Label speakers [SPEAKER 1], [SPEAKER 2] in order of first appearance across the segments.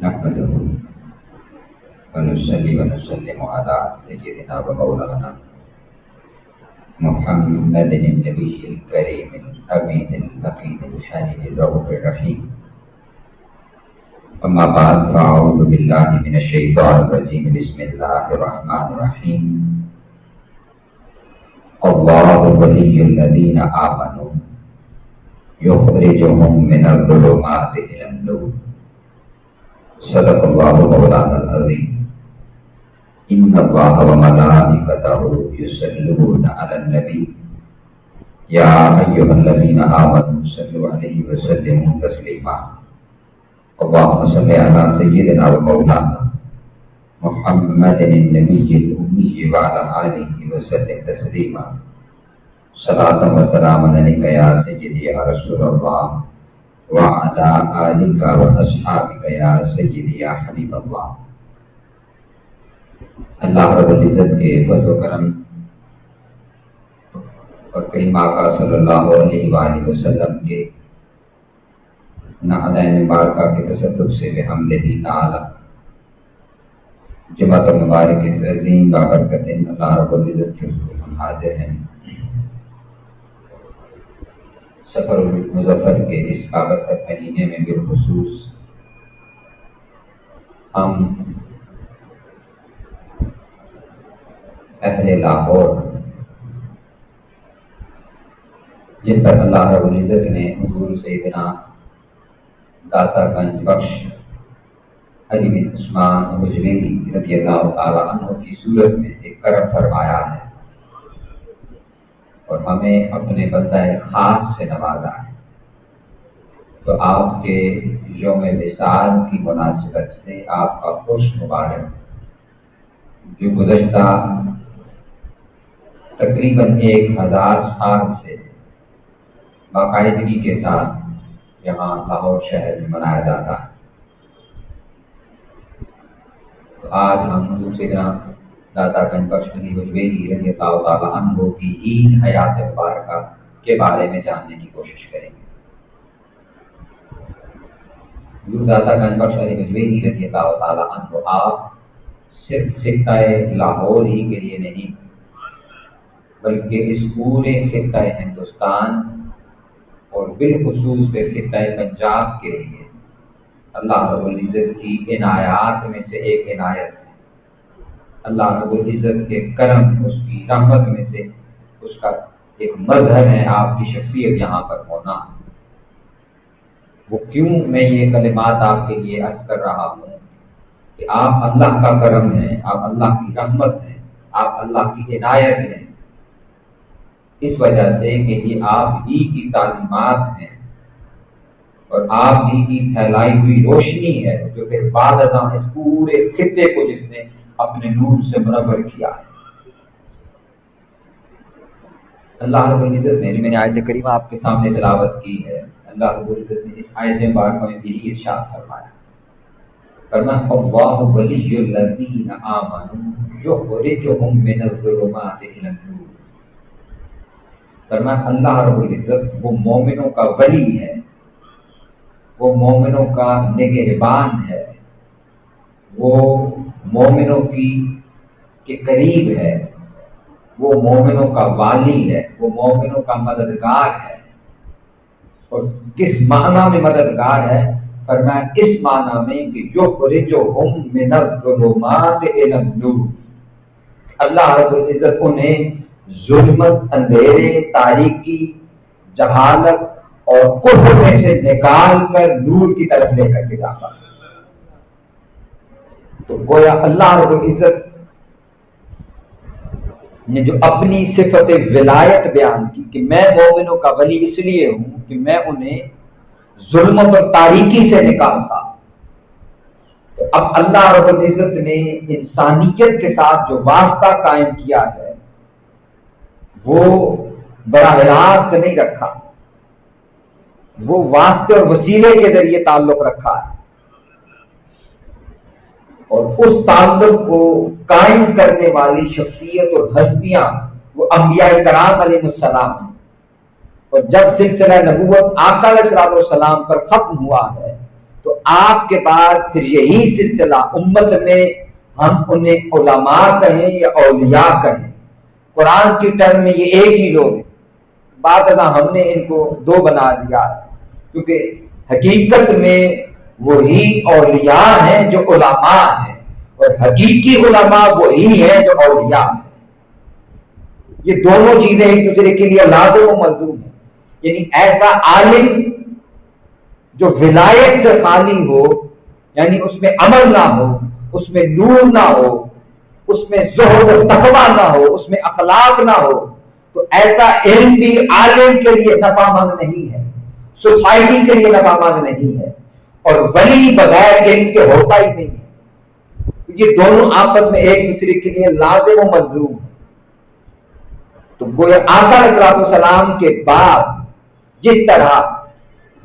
[SPEAKER 1] نحمده ونصلي ونسلم على سيدنا ومولانا محمد النبي الكريم الأمين الأقيم الحنين الرؤوف الرحيم. أما بعد فأعوذ بالله من الشيطان الرجيم. بسم الله الرحمن الرحيم. الله ولي الذين آمنوا يخرجهم من الظلمات إلى النور. صدق الله مولانا العظيم. إن الله وملائكته يصلون على النبي يا أيها الذين آمنوا صلوا عليه وسلموا تسليما. اللهم صل على سيدنا ومولانا محمد النبي الأمي وعلى آله وسلم تسليما. صلاة وسلام عليك يا سيدي يا رسول الله وعلى آلك وأصحابك يا سيدي يا حبيب الله. اللہ رب العزت کے فضل و کرم اور کریم آقا صلی اللہ علیہ وآلہ وسلم کے نعلین مبارکہ کے تصدق سے بحمدہ تعالی جمعۃ المبارک عظیم بابرکت اللہ رب العزت کے حضور ہم حاضر ہیں. سفر المظفر کے اس بابرکت مہینے میں بالخصوص ہم اہل لاہور جن پر اللہ رب العزت نے حضور سیدنا داتا گنج بخش علی بن عثمان اجمیری رضی اللہ تعالی عنہ کی صورت میں ایک کرم فرمایا ہے اور ہمیں اپنے بندہ خاص سے نوازا ہے. تو آپ کے یوم وصال کی مناسبت سے آپ کا خوش مبارک جو گزشتہ تقریباً 1000 سال سے باقاعدگی کے ساتھ یہاں لاہور شہر میں منایا جاتا ہے. تو آج ہم حضور سیدنا داتا گنج بخش علی اجمیری رضی اللہ تعالیٰ عنہ کی عید حیات مبارکہ کے بارے میں جاننے کی کوشش کریں گے. حضور داتا گنج بخش علی اجمیری رضی اللہ تعالیٰ عنہ آپ صرف خطہ لاہور ہی کے لیے نہیں بلکہ اس پورے خطہ ہندوستان اور بالخصوص خطہ پنجاب کے لیے اللہ رب العزت کی عنایات میں سے ایک عنایت ہے. اللہ رب العزت کے کرم اس کی رحمت میں سے اس کا ایک مظہر ہے آپ کی شخصیت یہاں پر ہونا. وہ کیوں میں یہ کلمات آپ کے لیے عرض کر رہا ہوں کہ آپ اللہ کا کرم ہیں، آپ اللہ کی رحمت ہیں، آپ اللہ کی عنایت ہیں، اس وجہ سے کہ یہ آپ ہی کی تعلیمات ہیں اور آپ ہی کی پھیلائی ہوئی روشنی ہے جو پھر بعد ازاں اس پورے خطے کو جس نے اپنے نور سے منور کیا ہے. اللہ رب العزت نے جو میں نے آیت کریمہ آپ کے سامنے تلاوت کی ہے، اللہ رب العزت نے اس آیت مبارکہ میں یہی ارشاد فرمایا، فرمایا اللہ ولی الذین آمنوا یخرجہم من الظلمات الی النور. فرمایا اللہ رب العزت وہ مومنوں کا ولی ہے، وہ مومنوں کا نگہبان ہے، وہ مومنوں کے قریب ہے، وہ مومنوں کا والی ہے، وہ مومنوں کا مددگار ہے. اور کس معنی میں مددگار ہے؟ فرمایا اس معنی میں کہ یخرجہم من الظلمات الی النور. اللہ رب العزت انہیں ظلمت، اندھیرے، تاریکی، جہالت اور کفر میں سے نکال کر نور کی طرف لے کر کے جاتا ہے. تو گویا اللہ رب العزت نے جو اپنی صفت ولایت بیان کی کہ میں مومنوں کا ولی اس لیے ہوں کہ میں انہیں ظلمت اور تاریکی سے نکالتا. تو اب اللہ رب العزت نے انسانیت کے ساتھ جو واسطہ قائم کیا ہے وہ براہ راست نہیں رکھا، وہ واسطے اور وسیلے کے ذریعے تعلق رکھا ہے. اور اس تعلق کو قائم کرنے والی شخصیت اور ہستیاں وہ انبیاء کرام علیہ السلام ہیں. اور جب سلسلہ نبوت آقا علیہ السلام پر ختم ہوا ہے تو آپ کے بعد پھر یہی سلسلہ امت میں ہم انہیں علماء کہیں یا اولیاء کہیں، قرآن کی ٹرم میں یہ ایک ہی لوگ ہیں، بات ادا ہم نے ان کو دو بنا دیا، کیونکہ حقیقت میں وہی اولیاء ہیں جو علماء ہیں، اور حقیقی علماء وہی ہیں جو اولیاء ہیں۔ یہ دونوں چیزیں ایک دوسرے کے لیے لازم و ملزوم ہیں، یعنی ایسا عالم جو ولایت سے خالی ہو، یعنی اس میں عمل نہ ہو، اس میں نور نہ ہو، اس میں زہد و تقویٰ نہ ہو، اس میں اخلاق نہ ہو، تو ایسا علم بھی عالم کے لیے نفع مند نہیں ہے، سوسائٹی کے لیے نفع مند نہیں ہے، اور ولی بغیر علم کے ہوتا ہی نہیں ہے۔ یہ دونوں آپس میں ایک دوسرے کے لیے لازم و ملزوم ہے۔ تو گویا آقا علیہ الصلوۃ والسلام کے بعد جس طرح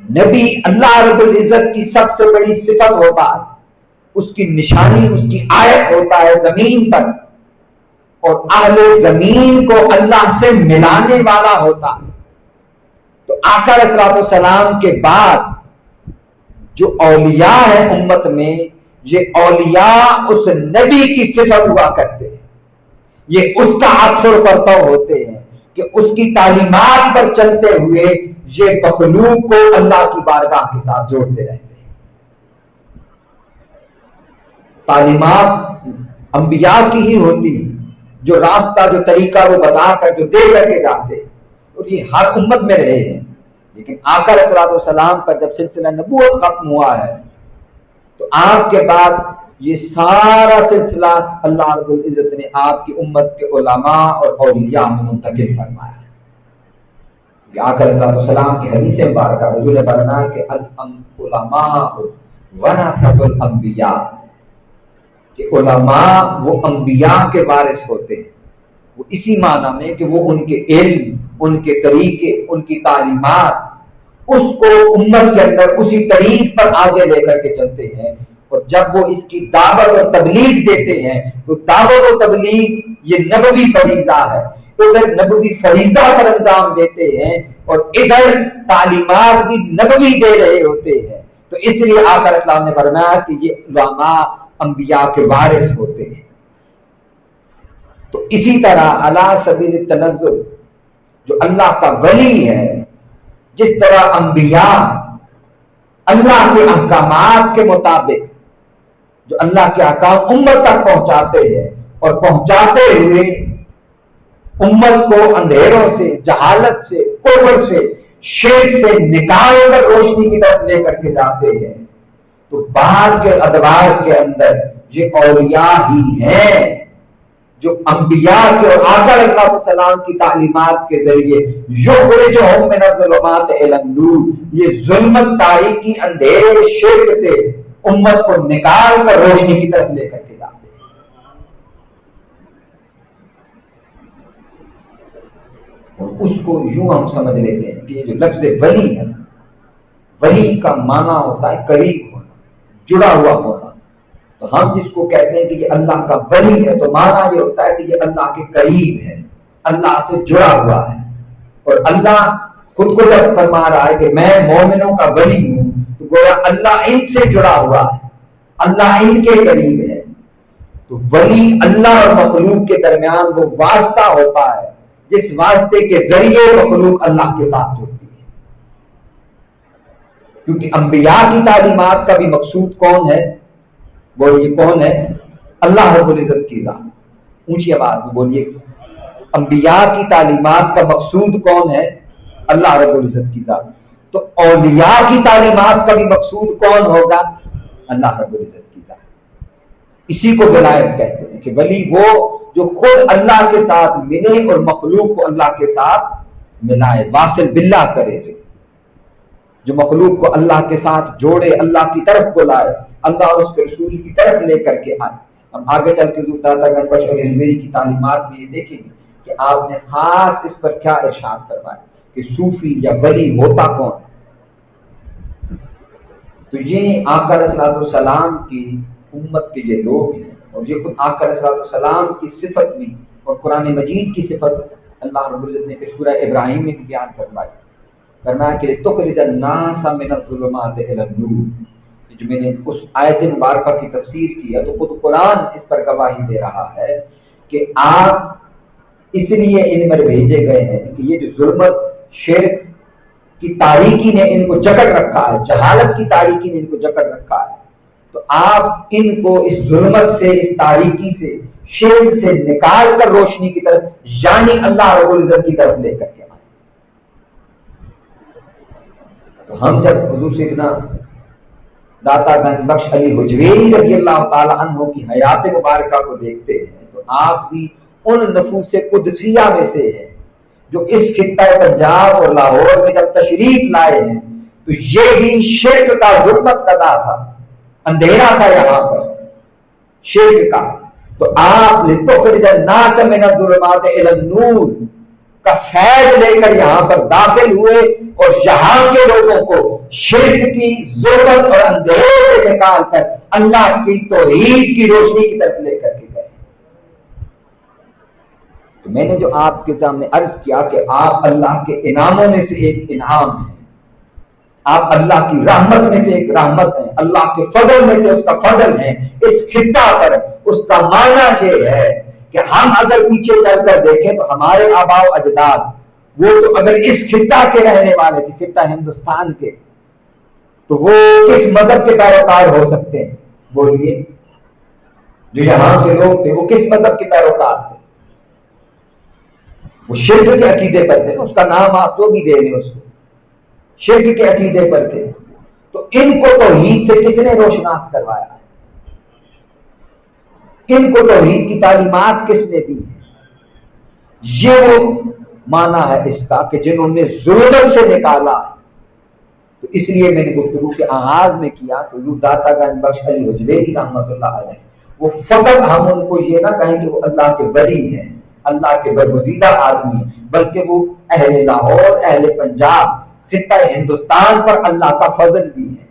[SPEAKER 1] نبی اللہ رب العزت کی سب سے بڑی صفت ہوتا ہے، اس کی نشانی، اس کی آیت ہوتا ہے زمین پر، اور اہل زمین کو اللہ سے ملانے والا ہوتا ہے، تو آقا علیہ الصلوۃ والسلام کے بعد جو اولیاء ہیں امت میں، یہ اولیاء اس نبی کی صفت ہوا کرتے ہیں، یہ اس کا عکس و کرتب ہوتے ہیں کہ اس کی تعلیمات پر چلتے ہوئے یہ مخلوق کو اللہ کی بارگاہ کے ساتھ جوڑتے رہتے ہیں۔ تعلیمات انبیاء کی ہی ہوتی ہیں، جو راستہ، جو طریقہ وہ بتا کر، جو دے کر کے جاتے ہیں، اور یہ ہر امت میں رہے ہیں۔ لیکن آقا علیہ الصلوۃ والسلام پر جب سلسلہ نبوت ختم ہوا ہے، تو آپ کے بعد یہ سارا سلسلہ اللہ رب العزت نے آپ کی امت کے علماء اور اولیاء میں منتقل فرمایا ہے۔ آقا علیہ السلام کی حدیث مبارکہ حضور نے فرمایا کہ العلماء ورثۃ الانبیاء، کہ علماء وہ انبیاء کے وارث ہوتے ہیں، وہ اسی معنی میں کہ وہ ان کے علم، ان کے طریقے، ان کی تعلیمات، اس کو امت کے اندر اسی طریق پر آگے لے کر کے چلتے ہیں، اور جب وہ اس کی دعوت اور تبلیغ دیتے ہیں تو دعوت و تبلیغ یہ نبوی فریضہ ہے، ادھر نبوی فریضہ پر انجام دیتے ہیں اور ادھر تعلیمات بھی نبوی دے رہے ہوتے ہیں۔ تو اس لیے آقا علیہ السلام نے فرمایا کہ یہ علماء انبیاء کے وارث ہوتے ہیں۔ تو اسی طرح علی سبیل التنزل جو اللہ کا ولی ہے، جس طرح انبیاء اللہ کے احکامات کے مطابق جو اللہ کے احکام امت تک پہنچاتے ہیں، اور پہنچاتے ہوئے امت کو اندھیروں سے، جہالت سے، کفر سے، شرک سے نکال کر روشنی کی طرف لے کر کے جاتے ہیں، تو بعد کے ادوار کے اندر یہ اولیاء ہی ہیں جو انبیاء کے اور آقا علیہ السلام کی تعلیمات کے ذریعے یخرجہم من الظلمات الی النور، یہ ظلمت، تاریکی، اندھیرے، شرک سے امت کو نکال کر روشنی کی طرف لے کر کے جاتے ہیں۔ اور اس کو یوں ہم سمجھ لیتے ہیں کہ یہ جو لفظ ولی ہے، ولی کا معنی ہوتا ہے قریب ہونا، جڑا ہوا ہونا۔ تو ہم جس کو کہتے ہیں کہ یہ اللہ کا ولی ہے، تو معنی یہ ہوتا ہے کہ یہ اللہ کے قریب ہے، اللہ سے جڑا ہوا ہے۔ اور اللہ خود کو جب فرما رہا ہے کہ میں مومنوں کا ولی ہوں، تو گویا اللہ ان سے جڑا ہوا ہے، اللہ ان کے قریب ہے۔ تو ولی اللہ اور مخلوق کے درمیان وہ واسطہ ہوتا ہے جس واسطے کے ذریعے مخلوق اللہ کے ساتھ جڑتی ہے۔ کیونکہ انبیاء کی تعلیمات کا بھی مقصود کون ہے؟ بولیے کون ہے؟ اللہ رب العزت کی ذات۔ اونچی آواز میں بولیے، انبیاء کی تعلیمات کا مقصود کون ہے؟ اللہ رب العزت کی ذات۔ تو اولیاء کی تعلیمات کا بھی مقصود کون ہوگا؟ اللہ رب العزت کی ذات۔ اسی کو ولایت کہتے ہیں کہ ولی وہ جو خود اللہ کے ساتھ ملے اور مخلوق کو اللہ کے ساتھ ملائے، واصل باللہ کرے، جو مخلوق کو اللہ کے ساتھ جوڑے، اللہ کی طرف بلائے، اللہ اور اس کے رسول کی طرف لے کر کے آئے۔ ہم آگے چل کے داتا گنپش اور ہندوی کی تعلیمات میں یہ دیکھیں گے کہ آپ نے خاص اس پر کیا ارشاد کروایا کہ صوفی یا ولی ہوتا کون ہے۔ تو یہ آقا علیہ السلام کی امت کے یہ لوگ ہیں، اور یہ خود آقا علیہ السلام کی صفت بھی، اور قرآن مجید کی صفت اللہ رب العزت نے سورہ ابراہیم میں بھی بیان کروائی، فرمایا کہ تخرج الناس من الظلمات الی النور، جو میں نے اس آیت مبارکہ کی تفسیر کی ہے تو خود قرآن اس پر گواہی دے رہا ہے کہ آپ اس لیے ان پر بھیجے گئے ہیں کہ یہ جو ظلمت شرک کی تاریکی نے ان کو جکڑ رکھا ہے، جہالت کی تاریکی نے ان کو جکڑ رکھا ہے، تو آپ ان کو اس ظلمت سے، اس تاریکی سے، شرک سے نکال کر روشنی کی طرف یعنی اللہ رب العزت کی طرف لے کر کے آئے۔ تو ہم جب حضور سیدنا داتا گنج بخش علی حجویری رضی اللہ تعالی عنہ کی حیات مبارکہ کو دیکھتے ہیں تو آپ بھی ان نفوس قدسیہ میں سے ہیں جو اس خطہ پنجاب اور لاہور میں جب تشریف لائے ہیں تو یہ بھی شرک کا ظلمت قضا تھا، اندھیرا تھا یہاں پر شرک کا، تو آپ لتخرج الناس من الظلمات الی النور کا فیض لے کر یہاں پر داخل ہوئے اور یہاں کے لوگوں کو شرک کی ظلمت اور اندھیرے سے نکال کر اللہ کی توحید کی روشنی کی طرف لے کر کے گئے۔ تو میں نے جو آپ کے سامنے عرض کیا کہ آپ اللہ کے انعاموں میں سے ایک انعام ہیں، آپ اللہ کی رحمت میں سے ایک رحمت ہیں، اللہ کے فضل میں سے اس کا فضل ہے اس خطہ پر۔ اس کا معنی یہ ہے کہ ہم اگر پیچھے چل کر دیکھیں تو ہمارے آباء و اجداد وہ تو اگر اس خطہ کے رہنے والے تھے، خطہ ہندوستان کے، تو وہ کس مذہب کے پیروکار ہو سکتے ہیں؟ بولیے، جو یہاں کے لوگ تھے وہ کس مذہب کے پیروکار تھے؟ وہ شرک کے عقیدے پر تھے، اس کا نام آپ جو بھی دے رہے اس کو، شرک کے عقیدے پر تھے۔ تو ان کو توحید سے کس نے روشناس کروایا؟ ان کو توحید کی تعلیمات کس نے دی؟ یہ وہ معنی ہے اس کا کہ جنہوں نے ظلم سے نکالا۔ تو اس لیے میں نے گفتگو کے آغاز میں کیا کہ حضور داتا گنج بخش علی حجویری رحمۃ اللہ علیہ وہ فقط ہم ان کو یہ نہ کہیں کہ وہ اللہ کے ولی ہیں، اللہ کے برگزیدہ آدمی ہیں، بلکہ وہ اہل لاہور، اہل پنجاب، خطہ ہندوستان پر اللہ کا فضل بھی ہے،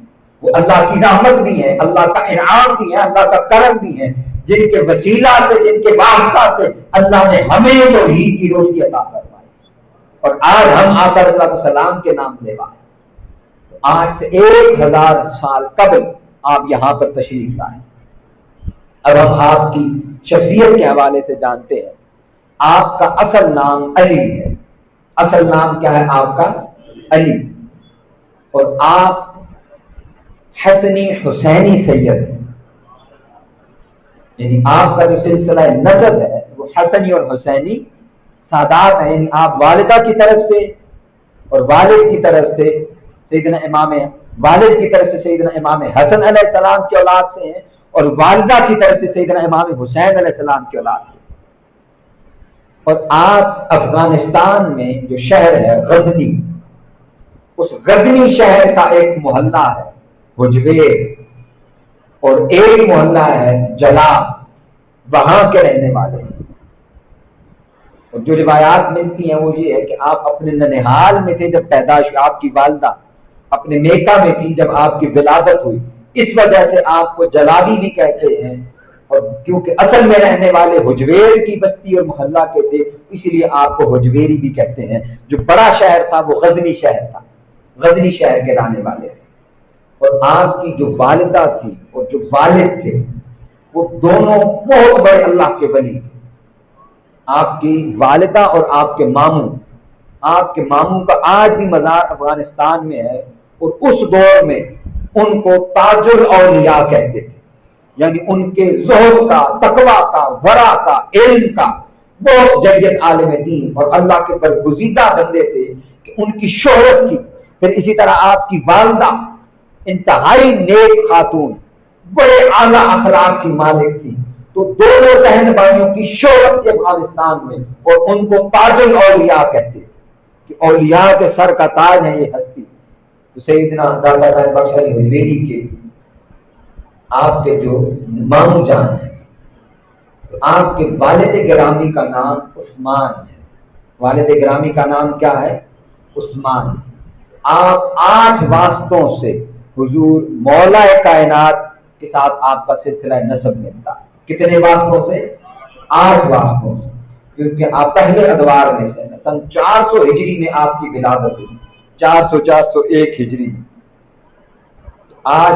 [SPEAKER 1] وہ اللہ کی رحمت بھی ہے، اللہ کا انعام بھی ہے، اللہ کا کرم بھی ہے، جن کے وسیلہ سے، جن کے واسطہ سے اللہ نے ہمیں توحید کی روشنی عطا فرمائی اور آج ہم آقا صلی اللہ علیہ وسلم کے نام لیوا ہیں۔ تو آج سے 1000 سال قبل آپ یہاں پر تشریف لائے۔ اب ہم آپ کی شخصیت کے حوالے سے جانتے ہیں۔ آپ کا اصل نام علی ہے۔ اصل نام کیا ہے آپ کا؟ علی۔ اور آپ حسنی حسینی سید ہیں، یعنی آپ کا جو سلسلہ نسب ہے وہ حسنی اور حسینی سادات ہیں، یعنی آپ والدہ کی طرف سے اور والد کی طرف سے سیدنا امام، والد کی طرف سے سیدنا امام حسن علیہ السلام کی اولاد سے ہیں اور والدہ کی طرف سے سیدنا امام حسین علیہ السلام کی اولاد سے۔ اور آپ افغانستان میں جو شہر ہے غزنی، اس غزنی شہر کا ایک محلہ ہے حجویر اور ایک محلہ ہے جلال، وہاں کے رہنے والے ہیں۔ اور جو روایات ملتی ہیں وہ یہ ہے کہ آپ اپنے ننہال میں تھے جب پیدائش، آپ کی والدہ اپنے میکہ میں تھی جب آپ کی ولادت ہوئی، اس وجہ سے آپ کو جلالی بھی کہتے ہیں، اور کیونکہ اصل میں رہنے والے حجویر کی بستی اور محلہ کے تھے اسی لیے آپ کو حجویری بھی کہتے ہیں۔ جو بڑا شہر تھا وہ غزنی شہر تھا، غزنی شہر کے رہنے والے تھے۔ اور آپ کی جو والدہ تھی اور جو والد تھے وہ دونوں بہت بڑے اللہ کے ولی تھے۔ آپ کی والدہ اور آپ کے ماموں کا آج بھی مزار افغانستان میں ہے، اور اس دور میں ان کو تاج الاولیاء کہتے تھے، یعنی ان کے زہد کا، تقویٰ کا، ورع کا، علم کا بہت جید عالم دین اور اللہ کے برگزیدہ بندے تھے کہ ان کی شہرت کی۔ پھر اسی طرح آپ کی والدہ انتہائی نیک خاتون، بڑے اعلیٰ اخلاق کی مالک تھی، تو دونوں بہن بھائیوں کی شہرت تھی افغانستان میں، اور ان کو تاج الاولیاء کہتے ہیں کہ اولیاء کے سر کا تاج ہے یہ ہستی۔ تو سیدنا داتا گنج بخش علی حجویری کے آپ کے جو ماموں جان ہیں، تو آپ کے والد گرامی کا نام عثمان ہے۔ والد گرامی کا نام کیا ہے؟ عثمان۔ آپ 8 واسطوں سے حضور مولا کائنات کے ساتھ آپ کا سلسلہ نسب ملتا ہے۔ کتنے واسطوں سے؟ 8 واسطوں سے، کیونکہ آپ پہلے ادوار میں سے سن 400 ہجری میں آپ کی ولادت ہوئی، 401 ہجری میں۔ آج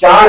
[SPEAKER 1] 4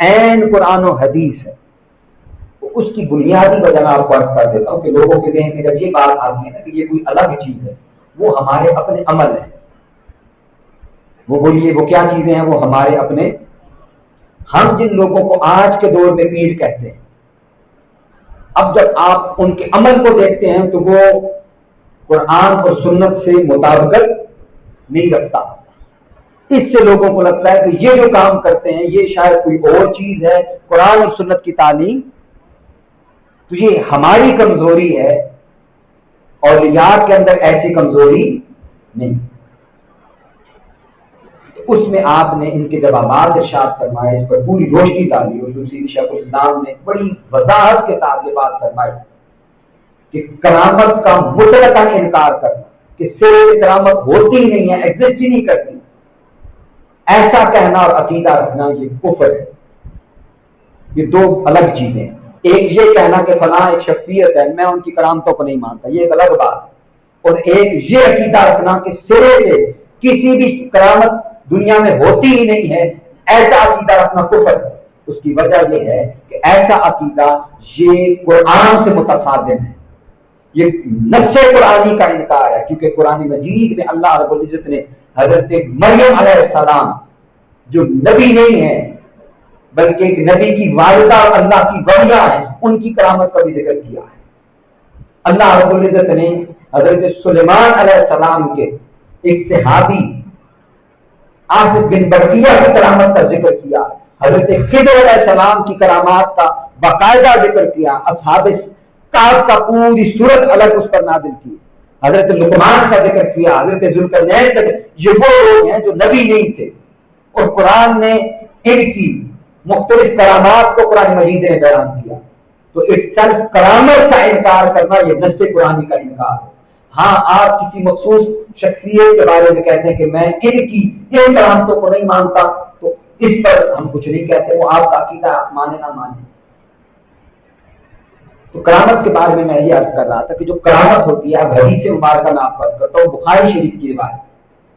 [SPEAKER 1] عین قرآن و حدیث ہے. اس کی بنیادی وجہ میں آپ کو عرض کر دیتا ہوں کہ لوگوں کے ذہن میں جب یہ بات آتی ہے نا کہ یہ کوئی الگ چیز ہے، وہ ہمارے اپنے عمل ہیں. وہ بولیے وہ کیا چیزیں ہیں؟ وہ ہمارے اپنے، ہم جن لوگوں کو آج کے دور میں پیر کہتے ہیں، اب جب آپ ان کے عمل کو دیکھتے ہیں تو وہ قرآن اور سنت سے مطابقت نہیں رکھتا. اس سے لوگوں کو لگتا ہے کہ یہ جو کام کرتے ہیں یہ شاید کوئی اور چیز ہے، قرآن اور سنت کی تعلیم تو یہ ہماری کمزوری ہے. اولیاء کے اندر ایسی کمزوری نہیں. اس میں آپ نے ان کے جوابات ارشاد فرمائے، اس پر پوری روشنی ڈالی اور دوسری شیخ الاسلام نے بڑی وضاحت کے ساتھ یہ بات فرمائی کہ کرامت کا مطلقاً انکار کرنا کہ صرف کرامت ہوتی ہی نہیں ہے، ایگزسٹ ہی نہیں کرتی، ایسا کہنا اور عقیدہ رکھنا یہ کفر ہے. یہ دو الگ چیزیں ہیں. ایک یہ کہنا کہ فلاں ایک شخصیت ہے، میں ان کی کرامتوں کو نہیں مانتا، یہ ایک الگ بات. اور ایک یہ عقیدہ رکھنا کہ سرے سے کسی بھی کرامت دنیا میں ہوتی ہی نہیں ہے، ایسا عقیدہ رکھنا کفر ہے. اس کی وجہ یہ ہے کہ ایسا عقیدہ یہ قرآن سے متصادم ہے، یہ نفس قرآنی کا انکار ہے. کیونکہ قرآن مجید میں اللہ رب العزت نے حضرت مریم علیہ السلام جو نبی نہیں ہے بلکہ ایک نبی کی والدہ اور اللہ کی ولیہ ہے، ان کی کرامت کا بھی ذکر کیا ہے. اللہ رب العزت نے حضرت سلیمان علیہ السلام کے ایک صحابی عاصف بن برقیہ کی کرامت کا ذکر کیا، حضرت خضر علیہ السلام کی کرامات کا باقاعدہ ذکر کیا، اصحاب کہف کا پوری صورت الگ اس پر نازل کی، حضرت لقمان کا ذکر کیا، حضرت ذوالقرنین کا. یہ وہ لوگ ہیں جو نبی نہیں تھے اور قرآن نے ان کی مختلف کرامات کو قرآن مجید نے بیان کیا. تو اس کرامت کا انکار کرنا یہ نص قرآنی کا انکار ہے. ہاں آپ کسی مخصوص شخصیت کے بارے میں کہتے ہیں کہ میں ان کی ان کرامتوں کو نہیں مانتا، تو اس پر ہم کچھ نہیں کہتے، وہ آپ کا عقیدہ آپ مانے نہ مانے. تو کرامت کے بارے میں یہ عرض کر رہا تھا کہ جو کرامت ہوتی ہے، اب حدیث مبارکہ میں آپ کو عرض کرتا ہوں، بخاری شریف کی روایت،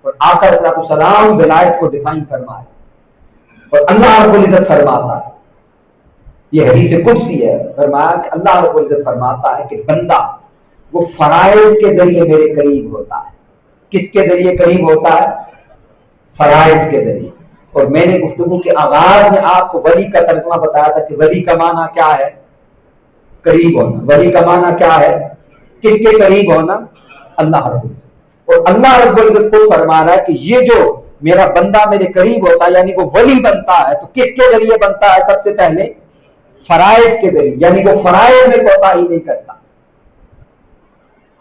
[SPEAKER 1] اور آقا علیہ السلام ولایت کو ڈیفائن فرمائے اور اللہ رب العزت فرماتا ہے، یہ حدیث قدسی ہے، فرمایا کہ اللہ رب العزت فرماتا ہے کہ بندہ وہ فرائض کے ذریعے میرے قریب ہوتا ہے. کس کے ذریعے قریب ہوتا ہے؟ فرائض کے ذریعے. اور میں نے گفتگو کے آغاز میں آپ کو ولی کا ترجمہ بتایا تھا کہ ولی کا معنی کیا ہے؟ قریب ہونا. ولی کا معنی کیا ہے؟ کس کے قریب ہونا؟ اللہ رب العزت. اور اللہ رب العزت کو فرما رہا ہے کہ یہ جو میرا بندہ میرے قریب ہوتا ہے یعنی وہ ولی بنتا ہے تو کس کے ذریعے بنتا ہے؟ سب سے پہلے فرائض کے ذریعے، یعنی وہ فرائض میں کوتاہی نہیں کرتا.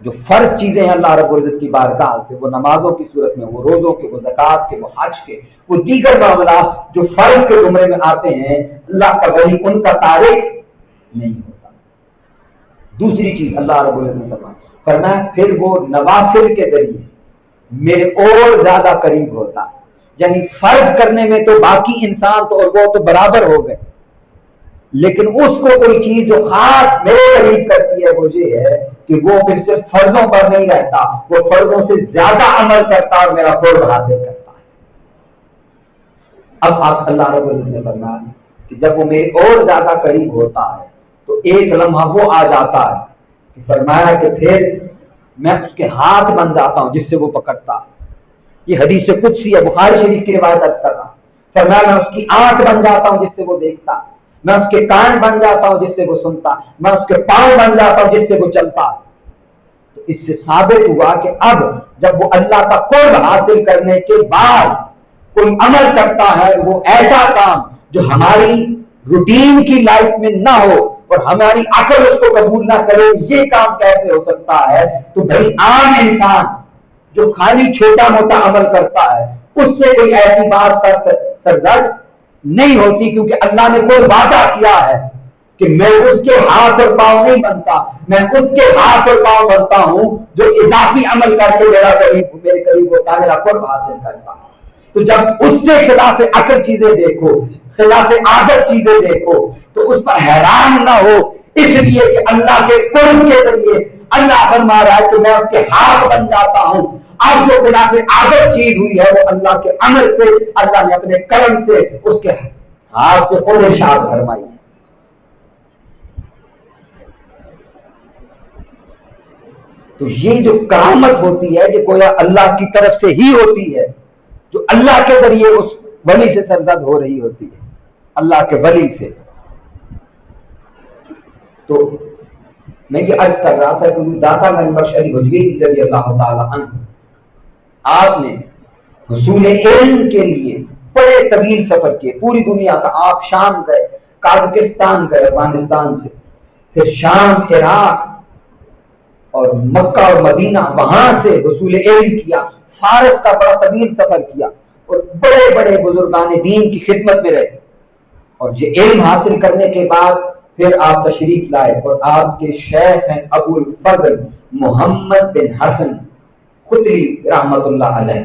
[SPEAKER 1] جو فرض چیزیں ہیں اللہ رب العزت کی بارگاہ سے، وہ نمازوں کی صورت میں، وہ روزوں کے، وہ زکوٰۃ کے، وہ حج کے، وہ دیگر معاملات جو فرض کے زمرے میں آتے ہیں، اللہ کا ولی ان کا تارک نہیں ہوتا. دوسری چیز اللہ رب العزت نے فرمایا پھر وہ نوافل کے ذریعے میرے اور زیادہ قریب ہوتا ہے. یعنی فرض کرنے میں تو باقی انسان تو اور وہ تو برابر ہو گئے، لیکن اس کو کوئی چیز جو خاص میرے قریب کرتی ہے وہ یہ ہے کہ وہ پھر صرف فرضوں پر نہیں رہتا، وہ فرضوں سے زیادہ عمل کرتا اور میرا قرب حاصل کرتا ہے. اب آپ اللہ رب العزت نے فرمایا کہ جب وہ میرے اور زیادہ قریب ہوتا ہے تو ایک لمحہ وہ آ جاتا ہے کہ فرمایا کہ پھر میں اس کے ہاتھ بن جاتا ہوں جس سے وہ پکڑتا ہے. یہ حدیث قدسی ہے، بخاری شریف کی روایت کر رہا. فرمایا میں اس کی آنکھ بن جاتا ہوں جس سے وہ دیکھتا، میں اس کے کان بن جاتا ہوں جس سے وہ سنتا، میں اس کے پاؤں بن جاتا ہوں جس سے وہ چلتا. تو اس سے ثابت ہوا کہ اب جب وہ اللہ کا قرب حاصل کرنے کے بعد کوئی عمل کرتا ہے، وہ ایسا کام جو ہماری روٹین کی لائف میں نہ ہو اور ہماری عقل اس کو قبول نہ کرے، یہ کام کیسے ہو سکتا ہے؟ تو بھائی عام انسان جو خالی چھوٹا موٹا عمل کرتا ہے اس سے کوئی ایسی بات پر سرزد نہیں ہوتی، کیونکہ اللہ نے کوئی وعدہ کیا ہے کہ میں اس کے ہاتھ اور پاؤں نہیں بنتا، میں اس کے ہاتھ اور پاؤں بنتا ہوں جو اضافی عمل کر کے میرے قریب ہوتا ہے، میرا قرب حاصل کرتا. تو جب اس سے خلاف عقل چیزیں دیکھو، خلاف عادت چیزیں دیکھو تو اس پر حیران نہ ہو، اس لیے کہ اللہ کے قرب کے ذریعے اللہ فرما رہا ہے کہ میں اس کے ہاتھ بن جاتا ہوں. اب جو خلاف عادت چیز ہوئی ہے وہ اللہ کے عمل سے، اللہ نے اپنے کرم سے اس کے آپ سے خود ارشاد فرمائی. تو یہ جو کرامت ہوتی ہے یہ گویا اللہ کی طرف سے ہی ہوتی ہے، جو اللہ کے ذریعے اس ولی سے سرزد ہو رہی ہوتی ہے، اللہ کے ولی سے. تو میں یہ عرض کر رہا تھا کہ داتا گنج بخش علی حجویری رضی اللہ تعالی عنہ، آپ نے حصول علم کے لیے بڑے طویل سفر کیے، پوری دنیا کا. آپ شام گئے، قازقستان گئے افغانستان سے، پھر شام، عراق اور مکہ اور مدینہ، وہاں سے حصول علم کیا. فارس کا بڑا طویل سفر کیا اور بڑے بڑے بزرگان دین کی خدمت میں رہے. اور یہ علم حاصل کرنے کے بعد پھر آپ تشریف لائے اور آپ کے شیخ ہیں ابو الفضل محمد بن حسن قطری رحمت اللہ علیہ.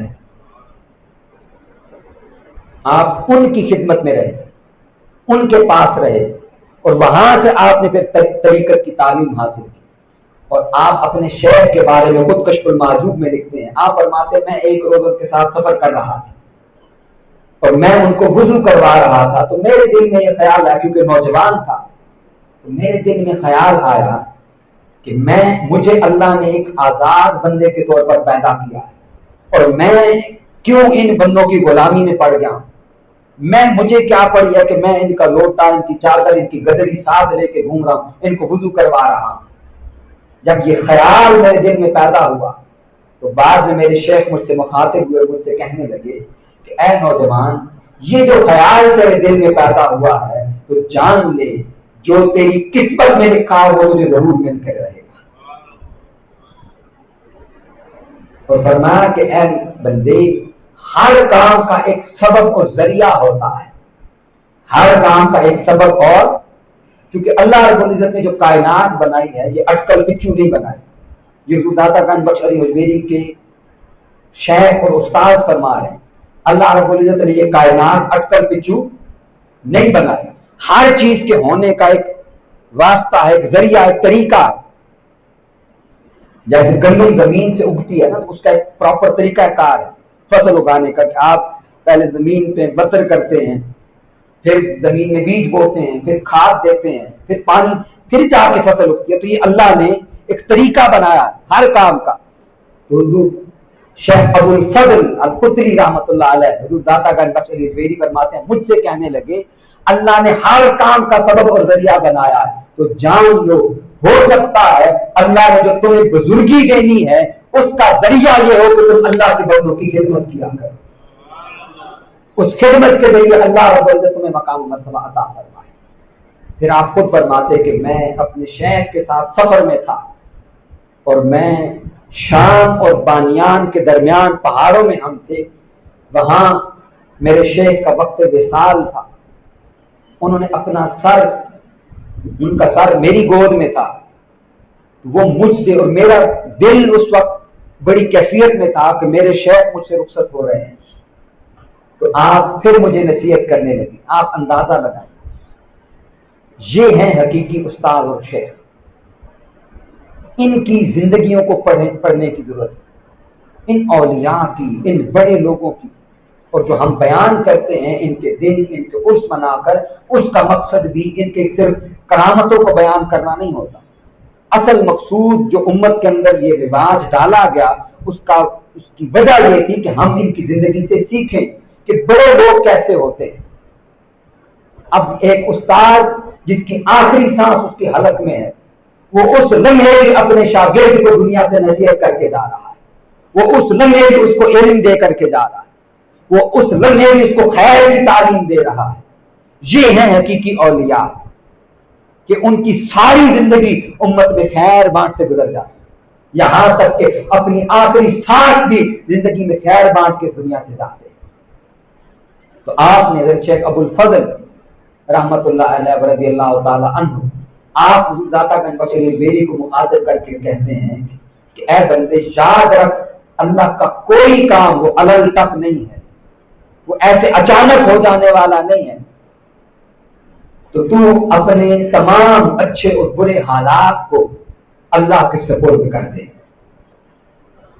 [SPEAKER 1] آپ ان کی خدمت میں رہے، ان کے پاس رہے اور وہاں سے آپ نے پھر طریقت کی تعلیم حاصل کی. اور آپ اپنے شیخ کے بارے میں خود کشف المعجوب میں لکھتے ہیں، آپ فرماتے ہیں میں ایک روز ان کے ساتھ سفر کر رہا تھا اور میں ان کو وضو کروا رہا تھا، تو میرے دل میں یہ خیال آیا، کیونکہ نوجوان تھا، تو میرے دل میں خیال آیا کہ مجھے اللہ نے ایک آزاد بندے کے طور پر پیدا کیا ہے اور میں کیوں ان بندوں کی غلامی میں پڑ گیا ہوں. مجھے کیا پڑی ہے کہ میں ان کا لوٹا، ان کی چادر، ان کی گدری ساتھ لے کے گھوم رہا ہوں، ان کو وضو کروا رہا ہوں. جب یہ خیال میرے دل میں پیدا ہوا تو بعد میں میرے شیخ مجھ سے مخاطب ہوئے اور مجھ سے کہنے لگے کہ اے نوجوان، یہ جو خیال تیرے دل میں پیدا ہوا ہے تو جان لے جو تیری قسمت میں لکھا ہے وہ تجھے ضرور مل کر رہے گا. اور فرمایا کہ اے بندے، ہر کام کا ایک سبب اور ذریعہ ہوتا ہے، ہر کام کا ایک سبب. اور کیونکہ اللہ رب العزت نے جو کائنات بنائی ہے یہ اٹکل پچھو نہیں بنائی. یہ داتا گنج بخش علی حجویری کے شیخ اور استاد فرما رہے ہیں، اللہ رب العزت نے یہ کائنات اٹکل پچھو نہیں بنائی. ہر چیز کے ہونے کا ایک واسطہ ہے، ایک ذریعہ، ایک طریقہ ہے. جیسے گندم زمین سے اگتی ہے نا، تو اس کا ایک پراپر طریقہ کار ہے فصل اگانے کا، کہ آپ پہلے زمین پہ بسر کرتے ہیں، پھر زمین میں بیج بوتے ہیں، پھر کھاد دیتے ہیں، پھر پانی، پھر جا کے فصل اگتی ہے. تو یہ اللہ نے ایک طریقہ بنایا ہر کام کا. تو حضور شیخ ابو الفضل القطری رحمۃ اللہ علیہ، حضور داتا گنج بخش علی حجویری فرماتے ہیں مجھ سے کہنے لگے اللہ نے ہر کام کا سبب اور ذریعہ بنایا ہے، تو جان لو ہو سکتا ہے اللہ نے جو تمہیں بزرگی دینی ہے اس کا ذریعہ یہ ہو کہ تم اللہ کے بندوں کی خدمت کیا کرو. اس خدمت کے ذریعے اللہ رب العزت تمہیں مقام و مرتبہ عطا فرمائے. پھر آپ خود فرماتے کہ میں اپنے شیخ کے ساتھ سفر میں تھا اور میں شام اور بانیان کے درمیان پہاڑوں میں ہم تھے. وہاں میرے شیخ کا وقت وصال تھا. انہوں نے اپنا سر، ان کا سر میری گود میں تھا. وہ مجھ سے، اور میرا دل اس وقت بڑی کیفیت میں تھا کہ میرے شیخ مجھ سے رخصت ہو رہے ہیں. تو آپ پھر مجھے نصیحت کرنے لگی. آپ اندازہ لگائیں، یہ ہیں حقیقی استاد اور شیخ. ان کی زندگیوں کو پڑھنے کی ضرورت ہے، ان اولیاء کی، ان بڑے لوگوں کی. اور جو ہم بیان کرتے ہیں ان کے دن، ان کے عرس منا کر، اس کا مقصد بھی ان کے صرف کرامتوں کو بیان کرنا نہیں ہوتا. اصل مقصود جو امت کے اندر یہ رواج ڈالا گیا اس کی وجہ یہ تھی کہ ہم ان کی زندگی سے سیکھیں کہ بڑے لوگ کیسے ہوتے ہیں. اب ایک استاد جس کی آخری سانس اس کی حلق میں ہے، وہ اس لمحے اپنے شاگرد کو دنیا سے نصیحت کر کے جا رہا ہے، وہ اس لمحے اس کو علم دے کر کے جا رہا ہے، وہ اس لمحے اس کو خیر کی تعلیم دے رہا ہے. یہ ہیں حقیقی اولیاء کہ ان کی ساری زندگی امت میں خیر بانٹ سے گزر جاتی، یہاں تک کہ اپنی آخری سانس بھی زندگی میں خیر بانٹ کے دنیا سے جاتے. تو آپ نے حضرت شیخ ابو الفضل رحمت اللہ علیہ رضی اللہ تعالی عنہ، آپ داتا گنج بخش علی حجویری کو مخاطب کر کے کہتے ہیں کہ اے بندے یاد رکھ، اللہ کا کوئی کام وہ علل تک نہیں ہے، وہ ایسے اچانک ہو جانے والا نہیں ہے. تو اپنے تمام اچھے اور برے حالات کو اللہ کے سپرد کر دے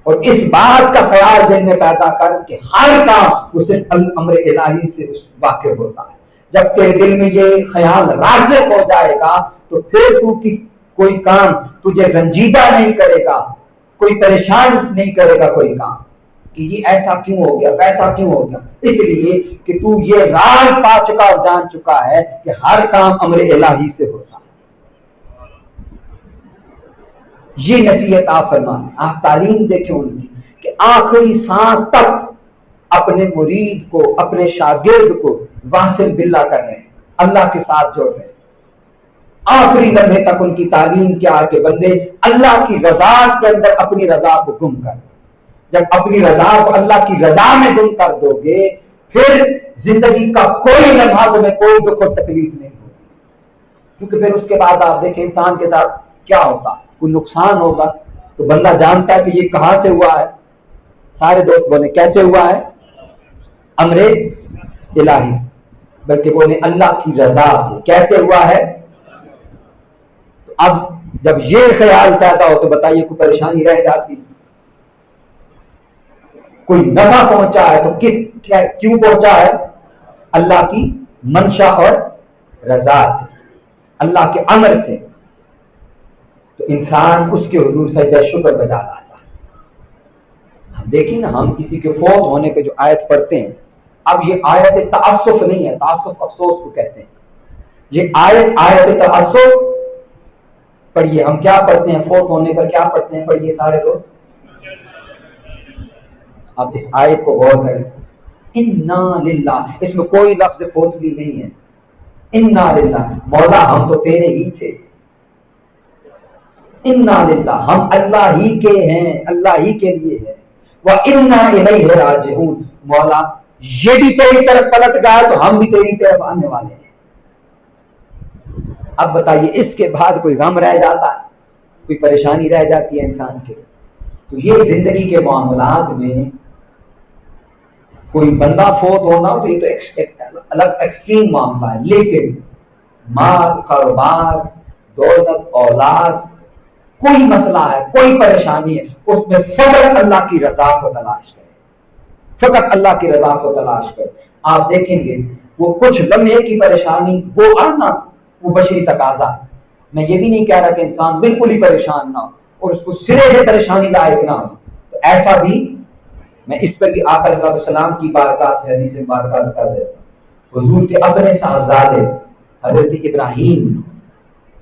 [SPEAKER 1] اور اس بات کا خیال دل میں پیدا کر کہ ہر کام وہ صرف امر الہی سے واقع ہوتا ہے. جب تیرے دل میں یہ خیال راسخ ہو جائے گا تو پھر تو کی کوئی کام تجھے رنجیدہ نہیں کرے گا، کوئی پریشان نہیں کرے گا کوئی کام کہ یہ ایسا کیوں ہو گیا، ویسا کیوں ہو گیا، اس لیے کہ تو یہ راز پا چکا اور جان چکا ہے کہ ہر کام امر الہی سے ہوتا ہے۔ یہ نصیحت آپ فرمائیں، آپ تعلیم دیکھیں ان کی کہ آخری سانس تک اپنے مرید کو، اپنے شاگرد کو واصل باللہ کر رہے ہیں، اللہ کے ساتھ جوڑ رہے ہیں۔ آخری لمحے تک ان کی تعلیم کیا کہ بندے اللہ کی رضا کے اندر اپنی رضا کو گم کر، جب اپنی رضا کو اللہ کی رضا میں گم کر دو گے پھر زندگی کا کوئی لمحہ تمہیں کوئی دکھ اور تکلیف نہیں ہوگی، کیونکہ پھر اس کے بعد آپ دیکھیں انسان کے ساتھ کیا ہوتا، کوئی نقصان ہوگا تو بندہ جانتا ہے کہ یہ کہاں سے ہوا ہے، سارے دوست بولے کیسے ہوا ہے، امر الہی، بلکہ بولے اللہ کی رضا سے کیسے ہوا ہے۔ تو اب جب یہ خیال پیدا ہو تو بتائیے کوئی پریشانی رہ جاتی، کوئی نفع پہنچا ہے تو کیوں پہنچا ہے، اللہ کی منشا اور رضا سے، اللہ کے امر سے، تو انسان اس کے حضور سجدہ شکر بجا لاتا ہے۔ دیکھیں نا ہم کسی کے فوت ہونے کے جو آیت پڑھتے ہیں، اب یہ آیت تعسف نہیں ہے، تعسف افسوس کو کہتے ہیں، یہ آیت تعسف پڑھیے، ہم کیا پڑھتے ہیں فوت ہونے پر، کیا پڑھتے ہیں، پڑھیے سارے لوگ، اب اس آیت کو غور کریں، انا للہ، اس میں کوئی لفظ فوتگی نہیں ہے، انا للہ، مولا ہم تو تیرے ہی تھے، انا للہ، ہم اللہ ہی کے ہیں، اللہ ہی کے لیے ہے، وَإِنَّا إِلَيْهِ رَاجِعُونَ، مولا یہ بھی تیری طرف پلٹ گیا تو ہم بھی تیری طرف آنے والے ہیں۔ اب بتائیے اس کے بعد کوئی غم رہ جاتا ہے، کوئی پریشانی رہ جاتی ہے انسان کے؟ تو یہ زندگی کے معاملات میں کوئی بندہ فوت ہونا تو یہ تو ایک الگ ایکسٹریم معاملہ ہے، لیکن مال، کاروبار، دولت، اولاد، کوئی مسئلہ ہے، کوئی پریشانی ہے، اس میں فقط اللہ کی رضا کو تلاش کریں، فقط اللہ کی رضا کو تلاش کریں۔ آپ دیکھیں گے وہ کچھ لمحے کی پریشانی وہ آنا، وہ بشری تقاضا، میں یہ بھی نہیں کہہ رہا کہ انسان بالکل ہی پریشان نہ ہو اور اس کو سرے سے پریشانی لائق نہ ہو، تو ایسا بھی میں اس پر بھی آقا علیہ السلام کی بارگاہ سے حدیث مبارکہ کر دیتا ہوں، حضور کے اپنے صاحبزادے حضرت ابراہیم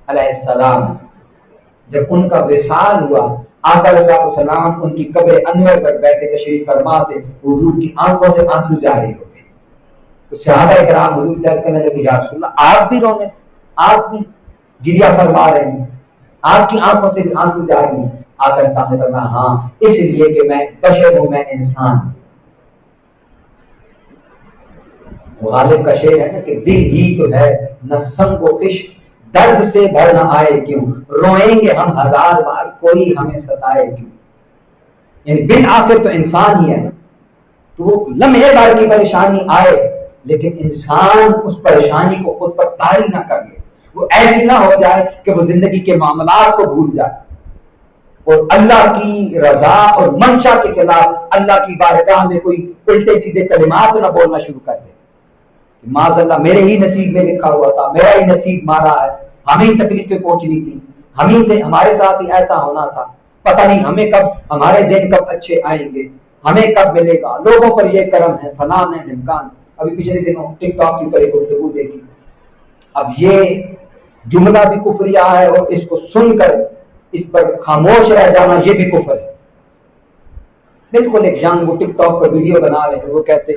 [SPEAKER 1] علیہ السلام جب ان کا وصال ہوا، آقا علیہ السلام ان کی قبر انور پر بیٹھے تشریف فرما تھے، حضور کی آنکھوں سے آنسو جاری ہو گئے، تو صحابہ کرام حضور سے کہنے لگے یا رسول اللہ آپ بھی رونے، آپ بھی گریہ فرما رہے ہیں، آپ کی آنکھوں سے آنسو جاری ہیں؟ آقا نے فرمایا ہاں اس لیے کہ میں بشر ہوں، میں انسان ہوں۔ غالب کا شعر ہے نا کہ دل ہی تو ہے نہ سنگ و خشک، درد سے بھر نہ آئے کیوں، روئیں گے ہم ہزار بار کوئی ہمیں ستائے کیوں، یعنی بن آخر تو انسان ہی ہے، تو وہ لمحے بھر کی پریشانی آئے لیکن انسان اس پریشانی کو خود پر طاری نہ کر لے، وہ ایسی نہ ہو جائے کہ وہ زندگی کے معاملات کو بھول جائے اور اللہ کی رضا اور منشا کے خلاف اللہ کی بارگاہ میں کوئی الٹے سیدھے کلمات نہ بولنا شروع کر دے، معاذ اللہ میرے ہی نصیب میں لکھا ہوا تھا، میرا ہی نصیب مارا ہے، ہمیں تکلیفیں پہنچنی تھی، ہمیں سے ہمارے ساتھ ہی ایسا ہونا تھا، پتہ نہیں ہمیں کب، ہمارے دن کب اچھے آئیں گے، ہمیں کب ملے گا، لوگوں پر یہ کرم ہے، فلان ہے، ڈھمکان۔ ابھی پچھلے دنوں ٹک ٹاک کی طرح گفتگو دیکھی، اب یہ جملہ بھی کفریہ ہے اور اس کو سن کر اس پر خاموش رہ جانا یہ بھی کفر ہے۔ بالکل ایک جان وہ ٹک ٹاک پر ویڈیو بنا رہے ہیں، وہ کہتے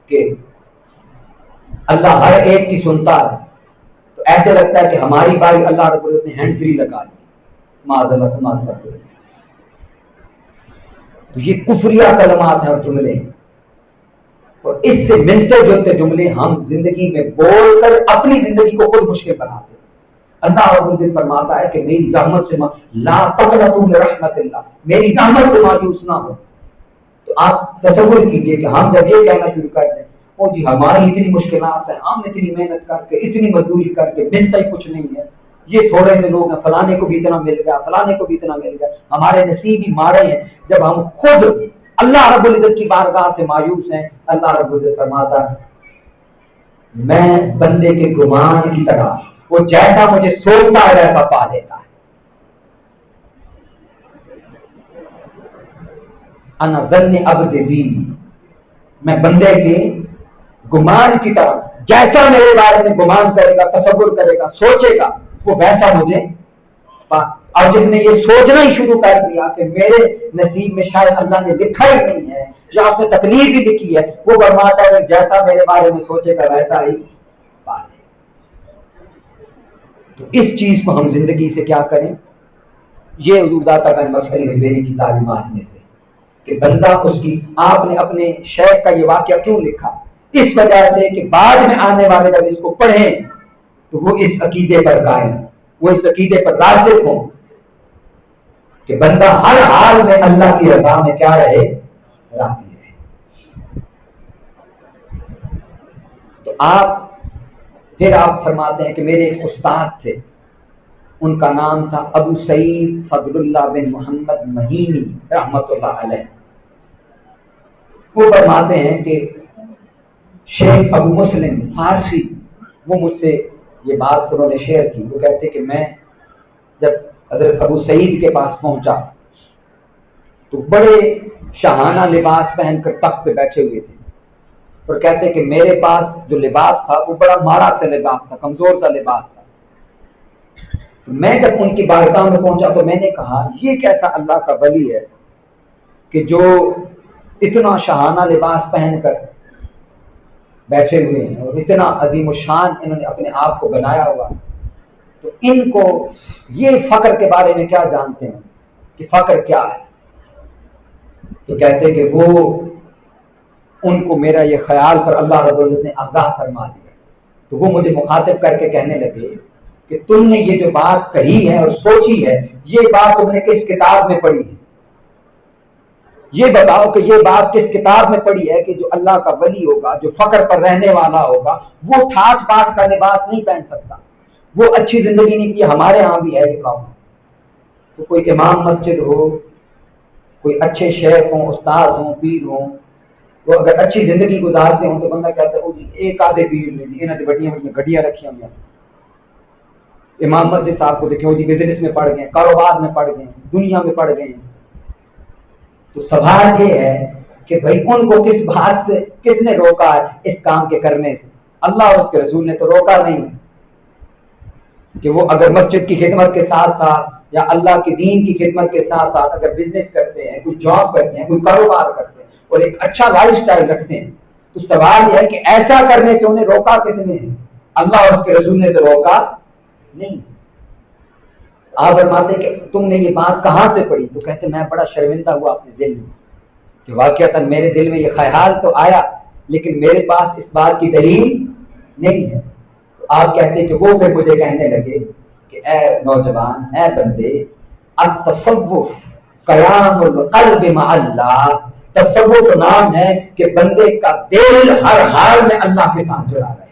[SPEAKER 1] کہ اللہ ہر ایک کی سنتا ہے، تو ایسے لگتا ہے کہ ہماری باری اللہ رب العزت نے ہینڈ فری لگا دی، معاذ اللہ سماعت کرتے ہیں۔ تو یہ کفریہ کلمات ہیں اور جملے ہیں، اور اس سے ملتے جلتے جملے ہم زندگی میں بول کر اپنی زندگی کو خود مشکل بناتے ہیں۔ اللہ رب العزت فرماتا ہے کہ میری رحمت سے لا تقنطوا من رحمت اللہ، میری رحمت سے مایوس نہ ہو۔ تو آپ تصور کیجئے کہ ہم جب یہ کہنا شروع کر دیں او جی ہماری اتنی مشکلات ہیں، ہم اتنی محنت کر کے اتنی مزدوری کر کے ملتا ہی کچھ نہیں ہے، یہ تھوڑے سے لوگ ہیں، فلانے کو بھی اتنا مل گیا، فلانے کو بھی اتنا مل گیا، ہمارے نصیب ہی مارے ہیں، جب ہم خود اللہ رب العزت کی بارگاہ سے مایوس ہیں، اللہ رب العزت فرماتا ہے میں بندے کے گمان کی طرح وہ جیسا مجھے سوچتا ہے ویسا پا لیتا ہے. انا ظن عبد بی، میں بندے کے گمان کی طرح جیسا میرے بارے میں گمان کرے گا، تصور کرے گا، سوچے گا، وہ ویسا مجھے. اور جس نے یہ سوچنا ہی شروع کر دیا کہ میرے نصیب میں شاید اللہ نے لکھا ہی نہیں ہے یا آپ نے تقدیر بھی لکھی ہے، وہ فرماتا ہے جیسا میرے بارے میں سوچے گا ویسا ہی پائے. تو اس چیز کو ہم زندگی سے کیا کریں؟ یہ حضور داتا کا مشہور حضوری کی تعلیمات میں سے کہ بندہ اس کی، آپ نے اپنے شیخ کا یہ واقعہ کیوں لکھا؟ اس وجہ سے کہ بعد میں آنے والے جب اس کو پڑھیں تو وہ اس عقیدے پر قائم، وہ اس عقیدے پر راسخ ہوں کہ بندہ ہر حال میں اللہ کی رضا میں کیا رہے؟ راضی رہے. تو پھر آپ فرماتے ہیں کہ میرے ایک استاد تھے، ان کا نام تھا ابو سعید فضل اللہ بن محمد مہینی رحمت اللہ علیہ. وہ فرماتے ہیں کہ شیخ ابو مسلم فارسی، وہ مجھ سے یہ بات انہوں نے شیئر کی. وہ کہتے کہ میں جب حضرت ابو سعید کے پاس پہنچا تو بڑے شاہانہ لباس پہن کر تخت پہ بیٹھے ہوئے تھے، اور کہتے کہ میرے پاس جو لباس تھا وہ بڑا ماڑا سا لباس تھا، کمزور سا لباس تھا. میں جب ان کی بارگاہ میں پہنچا تو میں نے کہا یہ کیسا اللہ کا ولی ہے کہ جو اتنا شاہانہ لباس پہن کر بیٹھے ہوئے ہیں اور اتنا عظیم الشان انہوں نے اپنے آپ کو بنایا ہوا. تو ان کو یہ فقر کے بارے میں کیا جانتے ہیں کہ فقر کیا ہے؟ تو کہتے کہ وہ ان کو میرا یہ خیال پر اللہ رب العزت نے آگاہ فرما دیا. تو وہ مجھے مخاطب کر کے کہنے لگے کہ تم نے یہ جو بات کہی ہے اور سوچی ہے، یہ بات تم نے کس کتاب میں پڑھی ہے؟ یہ بتاؤ کہ یہ بات کس کتاب میں پڑھی ہے کہ جو اللہ کا ولی ہوگا، جو فقر پر رہنے والا ہوگا، وہ ٹھاٹ پاٹ کا لباس نہیں پہن سکتا، وہ اچھی زندگی نہیں کی. ہمارے ہاں بھی ہے یہ کام. تو کوئی امام مسجد ہو، کوئی اچھے شیخ ہوں، استاد ہوں، پیر ہوں، وہ اگر اچھی زندگی گزارتے ہوں تو بندہ کہتا ہے ایک آدھے پیر میں انہوں نے بڑیاں بڑیاں گڈیاں رکھی ہوئی ہیں. امام مسجد صاحب کو دیکھیں وہ بزنس میں پڑ گئے، کاروبار میں پڑ گئے، دنیا میں پڑ گئے. تو سوال یہ ہے کہ بھائی ان کو کس بات سے کس نے روکا ہے اس کام کے کرنے سے؟ اللہ اور اس کے رسول نے تو روکا نہیں کہ وہ اگر مسجد کی خدمت کے ساتھ ساتھ یا اللہ کے دین کی خدمت کے ساتھ ساتھ اگر بزنس کرتے ہیں، کوئی جاب کرتے ہیں، کوئی کاروبار کرتے ہیں اور ایک اچھا لائف سٹائل رکھتے ہیں، تو سوال یہ ہے کہ ایسا کرنے سے انہیں روکا کس نے؟ اللہ اور اس کے رسول نے تو روکا نہیں. آپ فرماتے کہ تم نے یہ بات کہاں سے پڑھی؟ تو کہتے میں بڑا شرمندہ ہوا اپنے دل میں کہ واقعتاً میرے دل میں یہ خیال تو آیا لیکن میرے پاس اس بات کی دلیل نہیں ہے. تو آپ کہتے کہ وہ پھر مجھے کہنے لگے کہ اے نوجوان، اے بندے، التصوف قیام القلب مع اللہ. تصوف نام ہے کہ بندے کا دل ہر حال میں اللہ کے ساتھ جڑا رہے.